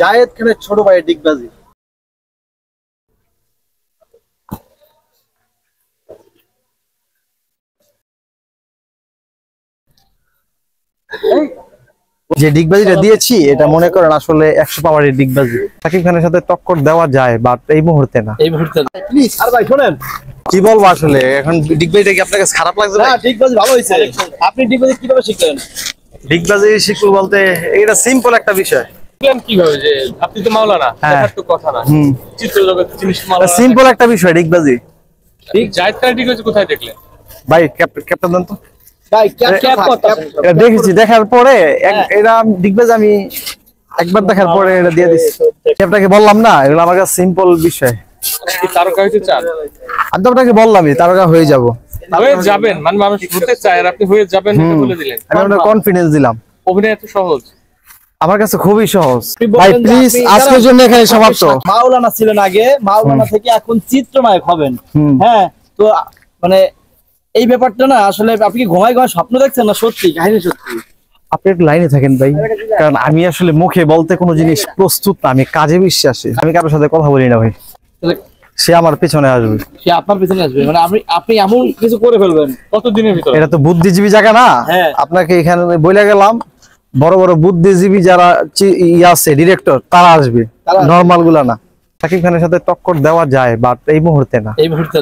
জায়েদ খানের ছোট ভাইয়ের ডিগবাজি। যে ডিগবাজিটা দিয়েছি এটা মনে করেন আসলে 100 পাওয়ারের ডিগবাজি। সাকিব খানের সাথে টক্কর দেওয়া যায় বাট এই মুহূর্তে না। এই মুহূর্তে প্লিজ। আর ভাই শুনেন, কি বলবো আসলে এখন ডিগবাজিটা কি আপনার কাছে খারাপ লাগছে? না ডিগবাজি ভালো হয়েছে। আপনি ডিগবাজি কিভাবে শিখলেন? ডিগবাজি শিখবো বলতে এটা সিম্পল একটা বিষয়। কিভাবে যে আপনি তো মাওলানা, দেখার তো কথা না। চিত্র জগতের জিনিস মাওলানা, সিম্পল একটা বিষয় ডিগবাজি। ঠিক জায়েদ খানের ডিগবাজি কোথায় দেখলেন ভাই ক্যাপ্টেন দেন তো। ভাই ক্যাপ কথা এটা দেখেছি, দেখার পরে এটা ডিগবাজি আমি একবার দেখার পরে এটা দিয়ে দিছি। ক্যাপটাকে বললাম না এগুলো আমার কাছে সিম্পল বিষয়। কি তারকা হইতে চান? আমি তো আপনাকে বললামই তারকা হয়ে যাব। হয়ে যাবেন, মানে মানুষ হতে চায় আর আপনি হয়ে যাবেন এটা বলে দিলেন। আমি আপনাকে কনফিডেন্স দিলাম। অভিনয় এত সহজ? আমার কাছে খুবই সহজ। ভাই প্লিজ আজকের জন্য এখানে সমাপ্ত। মাওলানা ছিলেন আগে, মাওলানা থেকে এখন চিত্রনায়ক হবেন। হ্যাঁ, তো মানে এই ব্যাপারটা না আসলে আপনি কি ঘুমায় ঘুমায় স্বপ্ন দেখছেন না সত্যি কাহিনী সত্যি? আপনি একটু লাইনে থাকেন ভাই, কারণ আমি আসলে মুখে বলতে কোনো জিনিস প্রস্তুত না, আমি কাজে বিশ্বাসী। আমি কারোর সাথে কথা বলি না ভাই, সে আমার পেছনে আসবে। সে আপনার পেছনে আসবে মানে আপনি এমন কিছু করে ফেলবেন কতদিনের ভিতরে? এটা তো বুদ্ধিজীবী জায়গা না। আপনাকে এখানে বলে গেলাম বড় বড় বুদ্ধিজীবী যারা আছে ডিরেক্টর তারা আসবে, নরমাল গুলা না। সাকিব খানের সাথে টক্কর দেওয়া যায় বাট এই মুহূর্তে না। এই মুহূর্তে